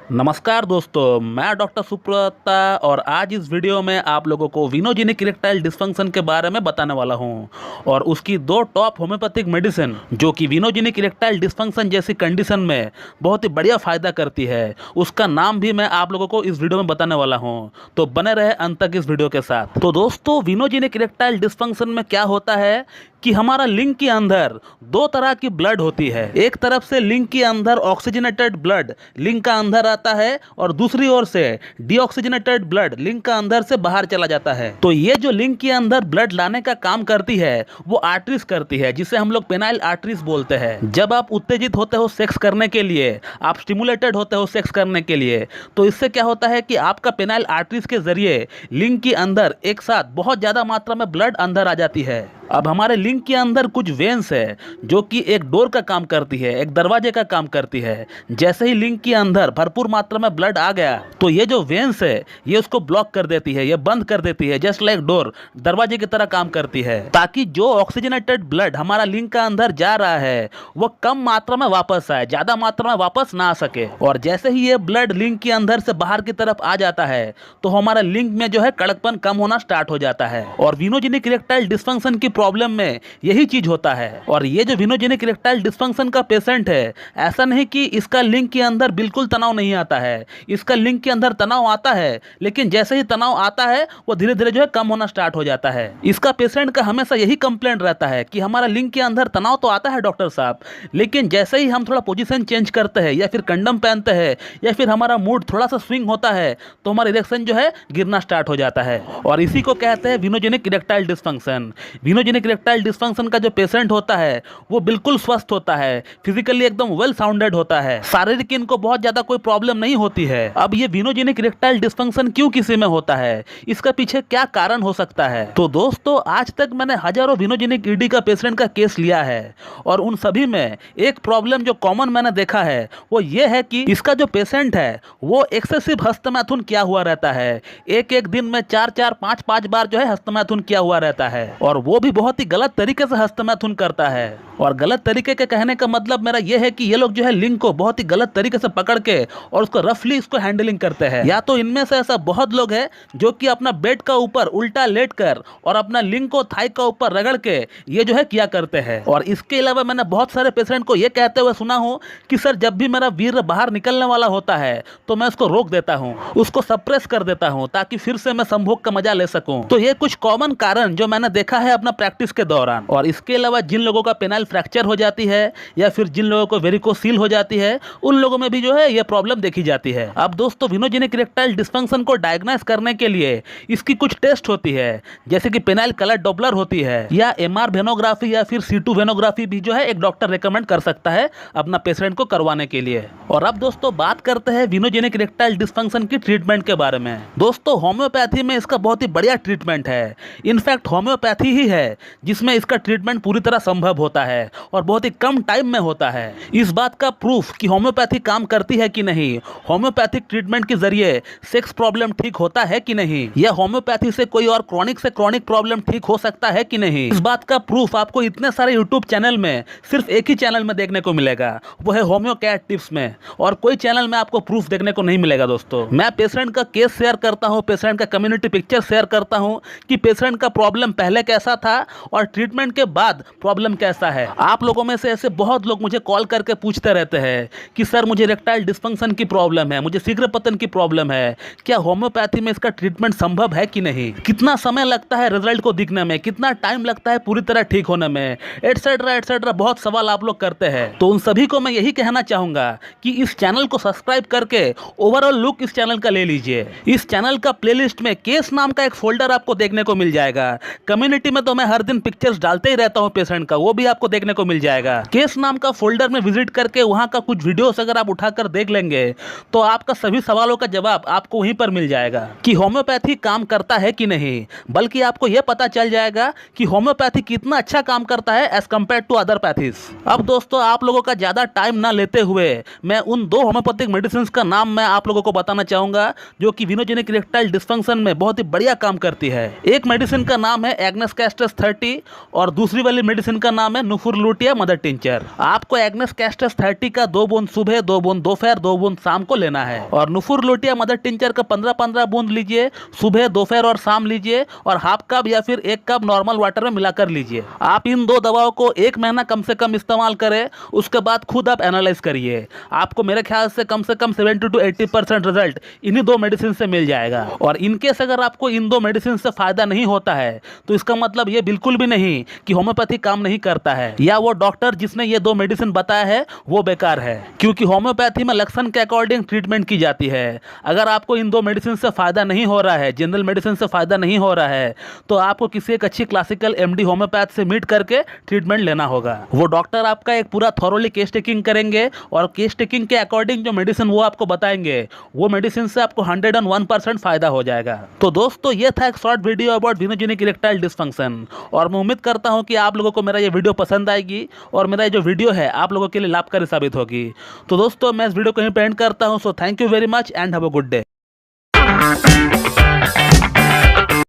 नमस्कार दोस्तों, मैं डॉक्टर सुप्रता और आज इस वीडियो में आप लोगों को विनोजेनिक इरेक्टाइल डिस्फंक्शन के बारे में बताने वाला हूं और उसकी दो टॉप होम्योपैथिक मेडिसिन जो कि विनोजेनिक इरेक्टाइल डिस्फंक्शन जैसी कंडीशन में बहुत ही बढ़िया फायदा करती है, उसका नाम भी मैं आप लोगों को इस वीडियो में बताने वाला हूं। तो बने रहे अंत तक इस वीडियो के साथ। तो दोस्तों, विनोजेनिक इरेक्टाइल डिस्फंक्शन में क्या होता है कि हमारा लिंग के अंदर दो तरह की ब्लड होती है। एक तरफ से लिंग के अंदर ऑक्सीजनेटेड ब्लड लिंग का अंदर आता है और दूसरी ओर से डीऑक्सीजनेटेड ब्लड लिंग का अंदर से बाहर चला जाता है। तो ये जो लिंग के अंदर ब्लड लाने का काम करती है वो आर्टरीज करती है, जिसे हम लोग पेनाइल आर्टरीज बोलते हैं। जब आप उत्तेजित होते हो सेक्स करने के लिए, आप स्टिमुलेटेड होते हो सेक्स करने के लिए, तो इससे क्या होता है कि आपका पेनाइल आर्टरीज के जरिए लिंग के अंदर एक साथ बहुत ज्यादा मात्रा में ब्लड अंदर आ जाती है। अब हमारे लिंग के अंदर कुछ वेन्स है जो कि एक डोर का काम करती है, एक दरवाजे का काम करती है। जैसे ही लिंग के अंदर भरपूर मात्रा में ब्लड आ गया तो ये जो वेन्स है ये उसको ब्लॉक कर देती है, ये बंद कर देती है। जस्ट लाइक डोर दरवाजे की तरह काम करती है, ताकि जो ऑक्सीजनेटेड ब्लड हमारा लिंग का अंदर जा रहा है वो कम मात्रा में वापस आए, ज्यादा मात्रा में वापस ना आ सके। और जैसे ही ये ब्लड लिंग के अंदर से बाहर की तरफ आ जाता है तो हमारा लिंग में जो है कड़कपन कम होना स्टार्ट हो जाता है। और विनोजेनिक इरेक्टाइल डिस्फंक्शन की प्रॉब्लम में यही चीज होता है। और ये जो विनोजेनिक इरेक्टाइल डिस्फंक्शन का पेशेंट है, ऐसा नहीं कि इसका लिंग के अंदर बिल्कुल तनाव नहीं आता है, इसका लिंग के अंदर तनाव आता है, लेकिन जैसे ही तनाव आता है वो धीरे धीरे जो है कम होना स्टार्ट हो जाता है। इसका पेशेंट का हमेशा यही कंप्लेंट रहता है कि हमारा लिंग के अंदर तनाव तो आता है डॉक्टर साहब, लेकिन जैसे ही हम थोड़ा पोजीशन चेंज करते हैं या फिर कंडम पहनते हैं या फिर हमारा मूड थोड़ा सा स्विंग होता है तो हमारा इरेक्शन जो है गिरना स्टार्ट हो जाता है। और इसी को कहते हैं विनोजेनिक इरेक्टाइल डिस्फंक्शन। विनोजेनिक इरेक्टाइल डिस्फंक्शन का जो पेशेंट होता है वो बिल्कुल स्वस्थ होता है, फिजिकली एकदम वेल साउंडेड होता है, शारीरिक इनको बहुत ज्यादा कोई प्रॉब्लम नहीं होती है। अब ये विनोजेनिक इरेक्टाइल डिस्फंक्शन क्यों किसी में होता है, इसका पीछे क्या कारण हो सकता है? तो दोस्तों, आज तक मैंने हजारों विनोजेनिक ईडी का पेशेंट का केस लिया है और उन सभी में एक प्रॉब्लम जो कॉमन मैंने देखा है वो ये है कि इसका जो पेशेंट है वो एक्सेसिव हस्तमैथुन किया हुआ रहता है। एक एक दिन में 4-4, 5-5 बार जो है हस्तमैथुन किया हुआ रहता है, और वो भी बहुत ही गलत तरीके से हस्तमैथुन करता है। और गलत तरीके के कहने का मतलब मेरा यह है कि ये लोग जो है लिंग को बहुत ही गलत तरीके से पकड़ के और उसको रफली इसको हैंडलिंग करते हैं। या तो इनमें से ऐसा बहुत लोग हैं जो कि अपना बेड का ऊपर उल्टा लेट कर और अपना लिंग को थाई का ऊपर रगड़ के ये जो है किया करते हैं। और इसके अलावा मैंने बहुत सारे पेशेंट को ये कहते हुए सुना हूं कि सर, जब भी मेरा वीर्य बाहर निकलने वाला होता है तो मैं उसको रोक देता हूं, उसको सप्रेस कर देता हूं, ताकि फिर से मैं संभोग का मजा ले सकूं। तो ये कुछ कॉमन कारण जो मैंने देखा है अपना प्रैक्टिस के दौरान। और इसके अलावा जिन लोगों का पेनाइल फ्रैक्चर हो जाती है या फिर जिन लोगों को वेरिकोसील हो जाती है, उन लोगों में भी जो है ये प्रॉब्लम देखी जाती है। अब दोस्तों, विनोजेनिक इरेक्टाइल डिस्फंक्शन को डायग्नोस करने के लिए इसकी कुछ टेस्ट होती है, जैसे कि पेनाइल कलर डॉपलर होती है या एमआर वेनोग्राफी या फिर C2 वेनोग्राफी भी जो है एक डॉक्टर रेकमेंड कर सकता है अपना पेशेंट को करवाने के लिए। और अब दोस्तों, बात करते हैं विनोजेनिक इरेक्टाइल डिस्फंक्शन की ट्रीटमेंट के बारे में। दोस्तों, होम्योपैथी में इसका बहुत ही बढ़िया ट्रीटमेंट है। इनफैक्ट होम्योपैथी ही है जिसमें इसका ट्रीटमेंट पूरी तरह संभव होता है और बहुत ही कम टाइम में होता है। इस बात का प्रूफ कि होम्योपैथी काम करती है कि नहीं, होम्योपैथिक ट्रीटमेंट के जरिए सेक्स प्रॉब्लम ठीक होता है कि नहीं, या होम्योपैथी से कोई और क्रॉनिक से क्रॉनिक प्रॉब्लम ठीक हो सकता है कि नहीं, इस बात का प्रूफ आपको इतने सारे यूट्यूब चैनल में सिर्फ एक ही चैनल में देखने को मिलेगा, वो है होम्यो कैट टिप्स में। और कोई चैनल में आपको प्रूफ देखने को नहीं मिलेगा। दोस्तों, मैं पेशेंट का केस शेयर करता हूँ, पेशेंट का कम्युनिटी पिक्चर शेयर करता हूँ कि पेशेंट का प्रॉब्लम पहले कैसा था और ट्रीटमेंट के बाद प्रॉब्लम कैसा है। आप लोगों में से ऐसे बहुत लोग मुझे कॉल करके पूछते रहते हैं कि सर, मुझे इरेक्टाइल डिस्फंक्शन की प्रॉब्लम है, मुझे शीघ्र पतन की प्रॉब्लम है, क्या होम्योपैथी में इसका ट्रीटमेंट संभव है कि नहीं, कितना समय लगता है रिजल्ट को दिखने में, कितना टाइम लगता है पूरी तरह ठीक होने में, एटसेट्रा एटसेट्रा बहुत सवाल आप लोग करते हैं। तो उन सभी को मैं यही कहना चाहूंगा कि इस चैनल को सब्सक्राइब करके ओवरऑल लुक इस चैनल का ले लीजिए। इस चैनल का प्लेलिस्ट में केस नाम का एक फोल्डर आपको देखने को मिल जाएगा। कम्युनिटी में तो मैं हर दिन पिक्चर्स डालते ही रहता हूं पेशेंट का, वो भी आपको देखने को मिल जाएगा। केस नाम का फोल्डर में विजिट करके वहां का कुछ वीडियोस अगर आप उठाकर देख लेंगे तो आपका सभी सवालों का जवाब आपको वहीं पर मिल जाएगा कि होम्योपैथी काम करता है कि नहीं, बल्कि आपको यह पता चल जाएगा कि होम्योपैथी कितना अच्छा काम करता है as compared to other pathies. अब दोस्तों, आप लोगों का ज्यादा टाइम ना लेते हुए मैं उन दो होम्योपैथिक मेडिसिन का नाम मैं आप लोगों को बताना चाहूंगा जो कि विनोजेनिक इरेक्टाइल डिस्फंक्शन में बहुत ही बढ़िया काम करती है। एक मेडिसिन का नाम है एग्नेस कैस्टस 30 और दूसरी वाली मेडिसिन का नाम है नुफुरलुटिया मदर टिंचर। आपको एग्नेस कैस्टस 30 का 2 बूंद सुबह, 2 बूंद दोपहर, 2 बूंद शाम को लेना है। और नुफुरलुटिया मदर टिंचर का 15-15 बूंद लीजिए, सुबह, दोपहर और शाम लीजिए, और हाफ कप या फिर 1 कप नॉर्मल वाटर में मिलाकर लीजिए। आप इन 2 दवाओं को 1 महीना कम से कम इस्तेमाल करें, उसके बाद खुद आप एनालाइज करिए। आपको मेरे ख्याल से कम 70 to 80% रिजल्ट इन्हीं 2 मेडिसिन से मिल जाएगा। और इनकेस अगर आपको इन 2 मेडिसिन से फायदा नहीं होता है तो इसका मतलब ये बिल्कुल भी नहीं कि होम्योपैथी काम नहीं करता है या वो डॉक्टर जिसने ये 2 मेडिसिन बताया है वो बेकार है, क्योंकि होम्योपैथी में लक्षण के अकॉर्डिंग ट्रीटमेंट की जाती है। अगर आपको इन 2 मेडिसिन से फायदा नहीं हो रहा है, जनरल मेडिसिन से फायदा नहीं हो रहा है, तो आपको किसी एक अच्छी क्लासिकल एमडी होम्योपैथ से मीट करके ट्रीटमेंट लेना होगा। वो डॉक्टर आपका एक पूरा थॉरोली केस टेकिंग करेंगे और केस टेकिंग के अकॉर्डिंग जो मेडिसिन वो आपको बताएंगे वो मेडिसिन से आपको 101% फायदा हो जाएगा। तो दोस्तों ये था एक short video about venogenic erectile dysfunction, और मैं उम्मीद करता हूं कि आप लोगों को मेरा ये वीडियो पसंद आएगी और मेरा ये जो वीडियो है आप लोगों के लिए लाभकारी साबित होगी। तो दोस्तों मैं इस वीडियो को यहीं पे एंड करता हूं। So thank you very much and have a good day.